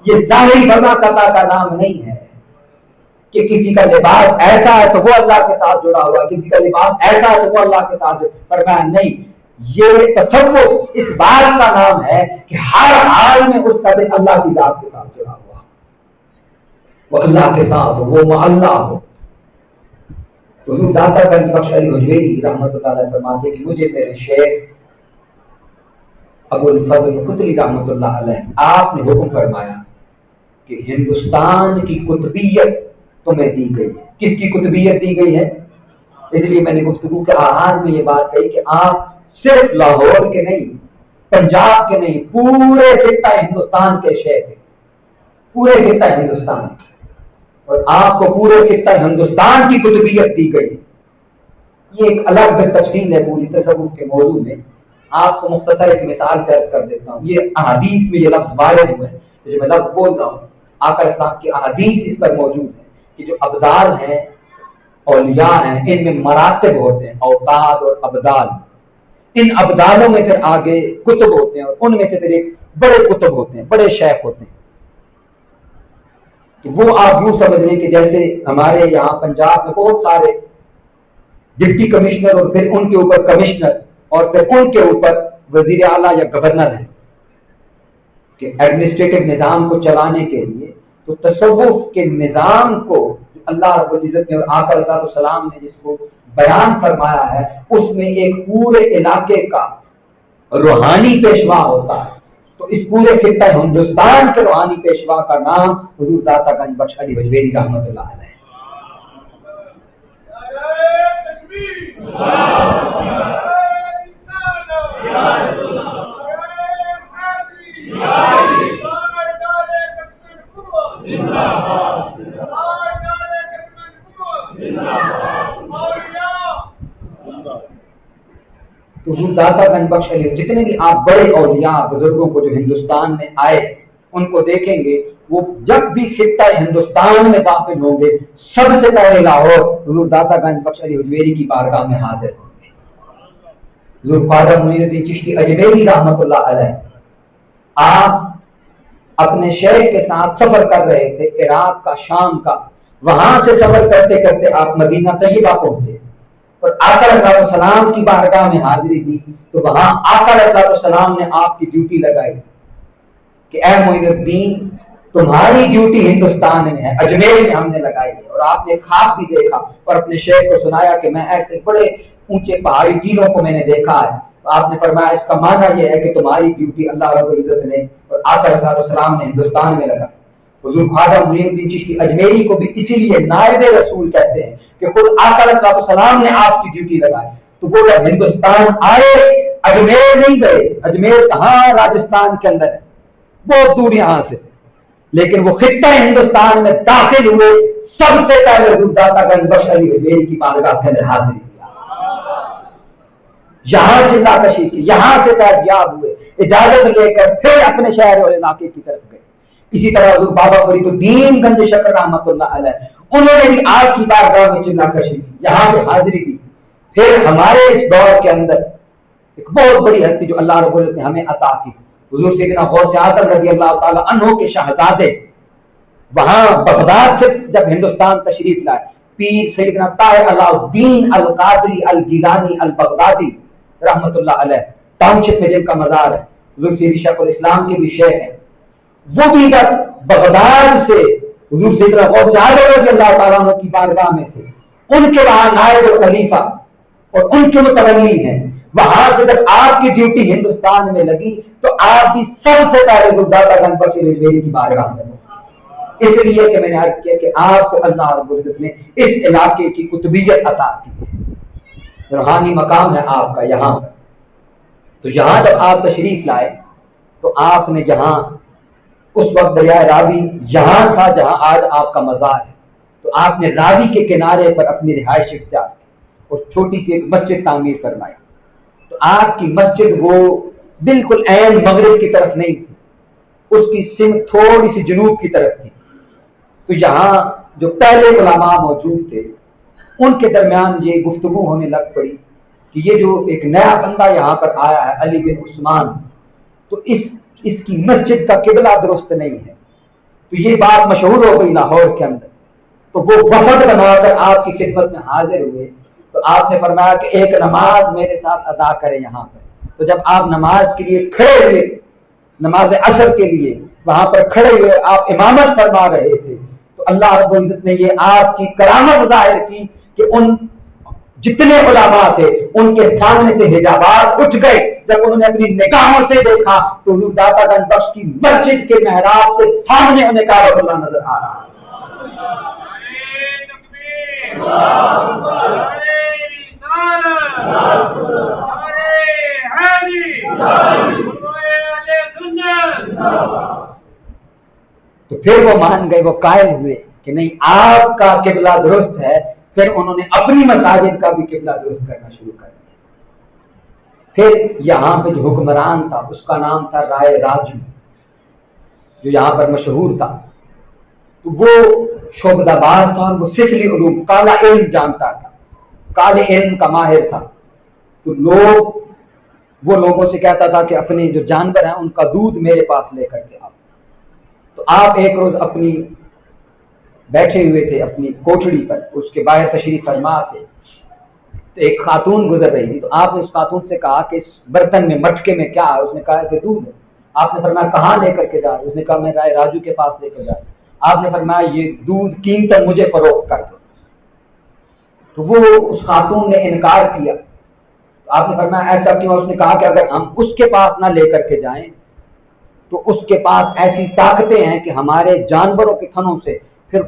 [SPEAKER 1] یہ ظاہری بنا قطع کا نام نہیں ہے کہ کسی کا لباس ایسا ہے تو وہ اللہ کے ساتھ جڑا ہوا، کسی کا لباس ایسا ہے تو وہ اللہ کے ساتھ فرمایا نہیں. یہ تصوف اس بات کا نام ہے کہ ہر حال میں اس کا دل اللہ کی ذات کے ساتھ جڑا ہوا، وہ اللہ کے ساتھ ہو، وہ معلّہ ہو. حضور داتا گنج بخش علی حجویری رحمۃ اللہ علیہ فرماتے کہ مجھے میرے شیخ ابو الفضل قطری رحمۃ اللہ علیہ آپ نے حکم فرمایا کہ ہندوستان کی قطبیت تمہیں دی گئی. کس کی قطبیت دی گئی ہے؟ اس لیے میں نے گفتگو کے آغاز میں یہ بات کہی کہ آپ صرف لاہور کے نہیں، پنجاب کے نہیں، پورے خطہ ہندوستان کے شیخ ہیں، پورے خطہ ہندوستان، اور آپ کو پورے خطہ ہندوستان کی قطبیت دی گئی. یہ ایک الگ تفصیل ہے پوری تصوف کے موضوع میں. آپ کو مختصر ایک مثال پیش کر دیتا ہوں. یہ احادیث میں یہ لفظ وارد ہوئے ہیں، جو میں لفظ بول رہا ہوں آقا اسلام کی احادیث اس پر موجود ہے کہ جو ابدال ہیں، اولیاء ہیں، ان میں مراتب ہوتے ہیں، اوتاد اور ابدال. ان ابدالوں میں پھر آگے کتب ہوتے ہیں اور ان میں سے پھر ایک بڑے کتب ہوتے ہیں، بڑے شیخ ہوتے ہیں. تو وہ آپ یوں سمجھ لیں کہ جیسے ہمارے یہاں پنجاب میں بہت سارے ڈپٹی کمشنر اور پھر ان کے اوپر کمشنر اور پھر ان کے اوپر وزیر اعلیٰ یا گورنر ہیں. کہ ایڈمنسٹریٹو نظام کو چلانے کے لیے تو تصوف کے نظام کو اللہ رب العزت نے اور آقا علیہ السلام نے جس کو بیان فرمایا ہے اس میں ایک پورے علاقے کا روحانی پیشوا ہوتا ہے. تو اس پورے خطہ ہندوستان کے روحانی پیشوا کا نام حضور داتا گنج بخش علی بجویری رحمۃ اللہ علیہ. تو حضور داتا گنج بخش علی جتنے بھی آپ بڑے اولیاء بزرگوں کو جو ہندوستان میں آئے ان کو دیکھیں گے وہ جب بھی خطہ ہندوستان میں داخل ہوں گے سب سے پہلے لاہور حضور داتا گنج بخش علی اجمیری کی بارگاہ میں حاضر ہوں گے. حضور خواجہ معین الدین چشتی اجمیری رحمۃ اللہ علیہ آپ اپنے شیخ کے ساتھ سفر کر رہے تھے عراق کا شام کا. وہاں سے سفر کرتے کرتے آپ مدینہ طیبہ پہنچے اور آقا علیہ السلام کی بارگاہ میں حاضری دی تو وہاں آقا علیہ السلام نے آپ کی ڈیوٹی لگائی کہ اے معین الدین تمہاری ڈیوٹی ہندوستان میں ہے, اجمیر میں ہم نے لگائی ہے. اور آپ نے خواب بھی دیکھا اور اپنے شیخ کو سنایا کہ میں ایسے بڑے اونچے پہاڑی ٹیلوں کو میں نے دیکھا ہے. تو آپ نے فرمایا اس کا معنی یہ ہے کہ تمہاری ڈیوٹی اللہ رب العزت نے اور آقا علیہ السلام نے ہندوستان میں لگا. حضور خواجہ معین الدین چشتی اجمیری کو بھی اسی لیے نائب رسول کہتے ہیں کہ خود آقا علیہ السلام نے آپ کی ڈیوٹی لگائی. تو وہ جب ہندوستان آئے اجمیر نہیں گئے, اجمیر کہاں راجستھان کے اندر ہے بہت دور یہاں سے, لیکن وہ خطہ ہندوستان میں داخل ہوئے سب سے پہلے حضور داتا گنج بخش علی اجمیری کی بارگاہ کے اندر حاضری دیا, یہاں چلا کشی کی, یہاں سے فیضیاب ہوئے, اجازت لے کر پھر اپنے شہر اور علاقے کی طرف گئے. اسی طرح حضور بابا فرید الدین گنج شکر رحمۃ اللہ علیہ انہوں نے بھی آپ کی بارگاہ میں چلا کشی کی, یہاں سے حاضری دی. پھر ہمارے اس دور کے اندر ایک بہت بڑی ہستی جو اللہ رب العزت نے ہمیں عطا کی, حضور سیدنا غوث اعظم رضی اللہ تعالی عنہ کے شہزادے وہاں بغداد سے جب ہندوستان تشریف لائے پیر سیدنا طاہر علاء الدین القادری الگیلانی البغدادی رحمۃ اللہ علیہ ٹاؤن شپ میں جن کا مزار ہے, حضور سیدی شیخ الاسلام کے بھی شیخ ہیں, وہ بھی جب بغداد سے حضور سیدنا غوث اعظم رضی اللہ تعالیٰ عنہ کی بارگاہ میں تھے, ان کے وہاں نائب خلیفہ اور ان کے متولی ہیں, وہاں سے جب آپ کی ڈیوٹی ہندوستان میں لگی تو آپ بھی سب سے پہلے حضور داتا گنج بخش علی اجمیری کی بارگاہ میں. اس لیے کہ میں نے عرض کیا کہ آپ کو اللہ رب العزت نے اس علاقے کی قطبیت عطا کی ہے, روحانی مقام ہے آپ کا یہاں پر. تو یہاں جب آپ تشریف لائے تو آپ نے جہاں اس وقت دریائے راوی یہاں تھا جہاں آج آپ کا مزار ہے, تو آپ نے راوی کے کنارے پر اپنی رہائش اختیار کی اور چھوٹی سی ایک مسجد تعمیر کروائی. تو آپ کی مسجد وہ بالکل عین مغرب کی طرف نہیں تھی, اس کی سمت تھوڑی سی جنوب کی طرف تھی. تو یہاں جو پہلے علماء موجود تھے ان کے درمیان یہ گفتگو ہونے لگ پڑی کہ یہ جو ایک نیا بندہ یہاں پر آیا ہے علی بن عثمان, تو اس کی مسجد کا قبلہ درست نہیں ہے. تو یہ بات مشہور ہو گئی لاہور کے اندر. تو وہ وفد بنا کر آپ کی خدمت میں حاضر ہوئے. تو آپ نے فرمایا کہ ایک نماز میرے ساتھ ادا کریں یہاں پر. تو جب آپ نماز کے لیے کھڑے ہوئے, نماز عصر کے لیے وہاں پر کھڑے ہوئے آپ امامت فرما رہے تھے, تو اللہ رب العزت نے یہ آپ کی کرامت ظاہر کی کہ ان جتنے علماء تھے ان کے سامنے سے حجابات اٹھ گئے. جب انہوں نے اپنی نگاہوں سے دیکھا تو حضور داتا گنج بخش کی مسجد کے محراب کے سامنے انہیں کعبۃ اللہ نظر آ رہا. تو پھر وہ مان گئے, وہ قائل ہوئے کہ نہیں آپ کا قبلہ درست ہے. پھر انہوں نے اپنی مساجد کا بھی قبلہ درست کرنا شروع کر دیا. پھر یہاں پہ جو حکمران تھا اس کا نام تھا رائے راجو, جو یہاں پر مشہور تھا. تو وہ شعبدہ باز تھا اور وہ سفلی علوم کالا علم جانتا تھا, کالے علم کا ماہر تھا. تو وہ لوگوں سے کہتا تھا کہ اپنے جو جانور ہیں ان کا دودھ میرے پاس لے کر کے آؤ. تو آپ ایک روز اپنی بیٹھے ہوئے تھے اپنی کوٹڑی پر, اس کے باہر تشریف فرما تھے. تو ایک خاتون گزر رہی تھی, تو آپ نے اس خاتون سے کہا کہ اس برتن میں مٹکے میں کیا ہے؟ اس نے کہا کہ دودھ ہے.
[SPEAKER 2] آپ نے فرمایا کہاں لے کر کے جا رہے؟ اس نے کہا میں رائے راجو کے پاس لے کر جا رہا۔ آپ نے فرمایا یہ دودھ قیمتاً مجھے فروخت کر دو۔ تو وہ اس خاتون نے انکار کیا۔ آپ نے فرمایا ایسا کیوں؟ اس نے کہا کہ اگر ہم اس کے پاس نہ لے کر کے جائیں تو اس کے پاس ایسی طاقتیں ہیں کہ ہمارے جانوروں کے تھنوں سے پھر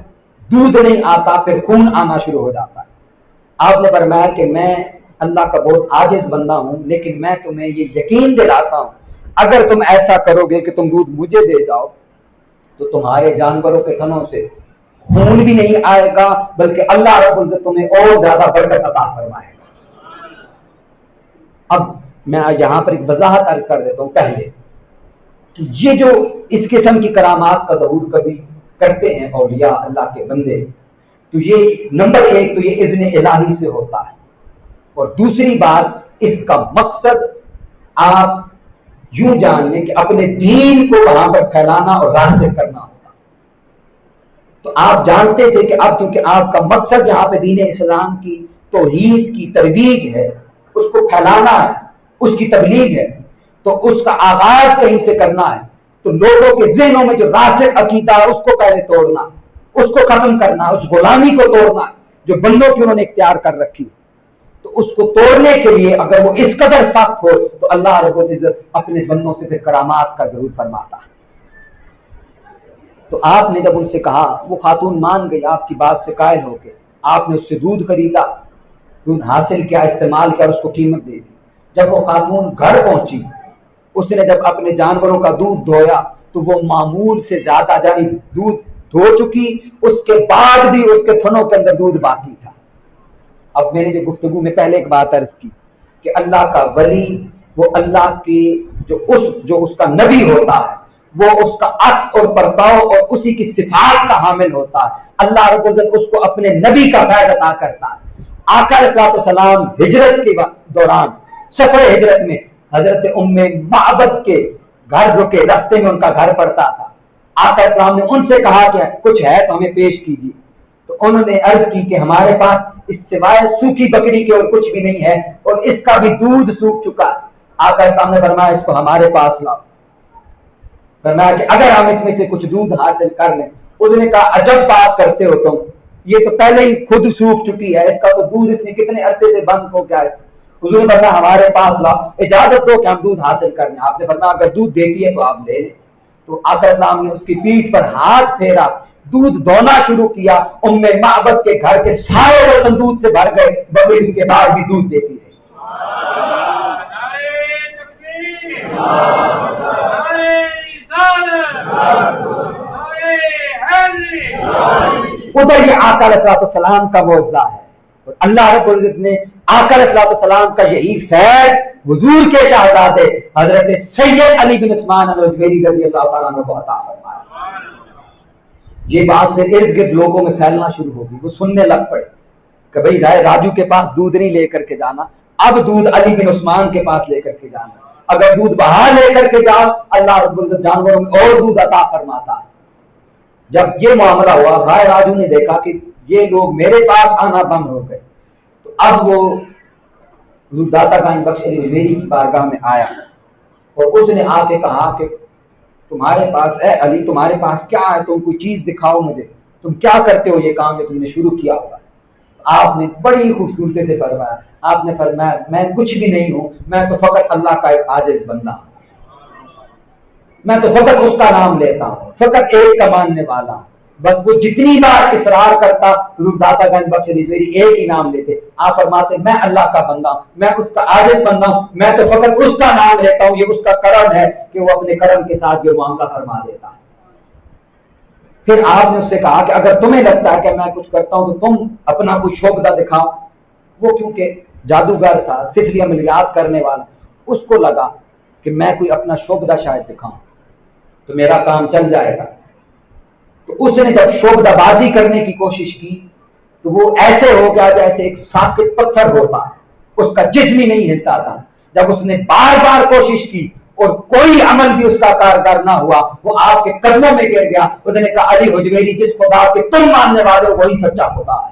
[SPEAKER 2] دودھ نہیں آتا، پھر خون آنا شروع ہو جاتا ہے۔ آپ نے فرمایا کہ میں اللہ کا بہت عاجز بندہ ہوں، لیکن میں تمہیں یہ یقین دلاتا ہوں اگر تم ایسا کرو گے کہ تم دودھ مجھے دے جاؤ تو تمہارے جانوروں کے تھنوں سے خون بھی نہیں آئے گا، بلکہ اللہ رب العزت تمہیں اور زیادہ برکت عطا فرمائے گا۔ اب میں یہاں پر ایک وضاحت عرض کر دیتا ہوں پہلے کہ یہ جو اس قسم کی کرامات کا ظہور کبھی کرتے ہیں اولیاء اللہ کے بندے، تو یہ نمبر ایک تو یہ اذن الہی سے ہوتا ہے، اور دوسری بات اس کا مقصد آپ یوں جان لیں کہ اپنے دین کو وہاں پر پھیلانا اور راسخ کرنا ہوگا۔ تو آپ جانتے تھے کہ اب چونکہ آپ کا مقصد یہاں پہ دین اسلام کی توحید کی ترویج ہے، اس کو پھیلانا ہے، اس کی تبلیغ ہے، تو اس کا آغاز کہیں سے کرنا ہے۔ تو لوگوں کے ذہنوں میں جو راسخ عقیدہ ہے اس کو پہلے توڑنا، اس کو ختم کرنا، اس غلامی کو توڑنا جو بندوں کی انہوں نے اختیار کر رکھی۔ تو اس کو توڑنے کے لیے اگر وہ اس قدر سخت ہو تو اللہ رب العزت اپنے بندوں سے پھر کرامات کا ضرور فرماتا ہے۔ تو آپ نے جب ان سے کہا، وہ خاتون مان گئی آپ کی بات سے قائل ہو کے، آپ نے اس سے دودھ خریدا، دودھ حاصل کیا، استعمال کیا، اس کو قیمت دے دی۔ جب وہ خاتون گھر پہنچی، اس نے جب اپنے جانوروں کا دودھ دھویا تو وہ معمول سے زیادہ یعنی دودھ دھو چکی، اس کے بعد بھی اس کے تھنوں کے اندر دودھ باقی تھا۔ اب میں نے جو گفتگو میں پہلے ایک بات عرض کی کہ اللہ کا ولی وہ اللہ کی جو اس کا نبی ہوتا ہے وہ اس کا عکس اور پرتاؤ اور اسی کی صفات کا حامل ہوتا ہے۔ اللہ رب العزت اس کو اپنے نبی کا فیض عطا کرتا ہے۔ آقا علیہ الصلوۃ والسلام ہجرت کے دوران سفر ہجرت میں حضرت ام معبد کے گھر رکے، راستے میں ان کا گھر پڑتا تھا۔ آقا السلام نے ان سے کہا کہ کچھ ہے تو ہمیں پیش کیجیے۔ تو انہوں نے عرض کی کہ ہمارے پاس اس سوائے سوکھی بکری کے اور کچھ بھی نہیں ہے، اور اس کا بھی دودھ سوکھ چکا۔ آقا السلام نے فرمایا اس کو ہمارے پاس لاؤ۔ فرمایا کہ اگر ہم اس میں سے کچھ دودھ حاصل کر لیں۔ اس نے کہا عجب بات کرتے ہو تم، یہ تو پہلے ہی خود سوکھ چکی ہے، اس کا تو دودھ اس نے کتنے عرصے سے بند ہو گیا ہے۔ حضور نے فرمایا ہمارے پاس لاؤ، اجازت دو کہ ہم دودھ حاصل کر لیں۔ آپ نے فرمایا اگر دودھ دیتی ہے تو آپ لے لیں۔ تو آقا السلام نے اس کی پیٹھ پر ہاتھ پھیرا، دودھ دونا شروع کیا۔ ام معبد کے گھر کے سارے برتن دودھ سے بھر گئے، بکری اس کے بعد بھی دودھ دیتی رہی۔ ادھر یہ آقا علیہ السلام کا معجزہ ہے، اور اللہ رب العزت نے آقا علیہ السلام کا یہی فیض حضور کے شہزادے حضرت سید علی بن عثمان الجویری رضی اللہ تعالیٰ عنہ کو عطا فرمایا۔ یہ بات پھر ارد گرد لوگوں میں پھیلنا شروع ہوگی، وہ سننے لگ پڑے کہ بھئی رائے راجو کے پاس دودھ نہیں لے کر کے جانا، اب دودھ علی بن عثمان کے پاس لے کر کے جانا۔ اگر دودھ باہر لے کر کے جاؤ اللہ رب العزت جانوروں میں اور دودھ عطا فرماتا ہے۔ جب یہ معاملہ ہوا رائے راجو نے دیکھا کہ یہ لوگ میرے پاس آنا بند ہو گئے، تو اب وہ حضور داتا گنج بخش علی جویری کی بارگاہ میں آیا اور اس نے آ کے کہا کہ تمہارے پاس اے علی تمہارے پاس کیا ہے، تم کوئی چیز دکھاؤ مجھے، تم کیا کرتے ہو یہ کام جو تم نے شروع کیا ہوگا۔ آپ نے بڑی خوبصورتی سے فرمایا، آپ نے فرمایا میں کچھ بھی نہیں ہوں، میں تو فقط اللہ کا ایک عاجز بندہ ہوں، میں تو فقط اس کا نام لیتا ہوں، فقط ایک کا ماننے والا ہوں۔ بس وہ جتنی بار اصرار کرتا حضور داتا گنج بخش علی جویری ایک ہی نام لیتے۔ آپ فرماتے میں اللہ کا بندہ ہوں، میں اس کا عاجز بندہ ہوں، میں تو فقط اس کا نام لیتا ہوں، یہ اس کا کرم ہے کہ وہ اپنے کرم کے ساتھ جو معاملہ فرما دیتا ہے۔ پھر آپ نے اس سے کہا کہ اگر تمہیں لگتا ہے کہ میں کچھ کرتا ہوں تو تم اپنا کوئی شوبدہ دکھاؤ۔ وہ کیونکہ جادوگر تھا، سحری عملیات کرنے والا، اس کو لگا کہ میں کوئی اپنا شوبدہ شاید دکھاؤں تو میرا کام چل جائے گا۔ تو اس نے جب شوبدہ بازی کرنے کی کوشش کی تو وہ ایسے ہو گیا جیسے ایک ثابت پتھر ہوتا ہے، اس کا جسم ہی نہیں ہلتا تھا۔ جب اس نے بار بار کوشش کی اور کوئی عمل بھی اس کا کارگر نہ ہوا، وہ آپ کے قدموں میں گر گیا۔ اس نے کہا علی حجویری جس خدا کے تم ماننے والے ہو وہی سچا خدا ہے۔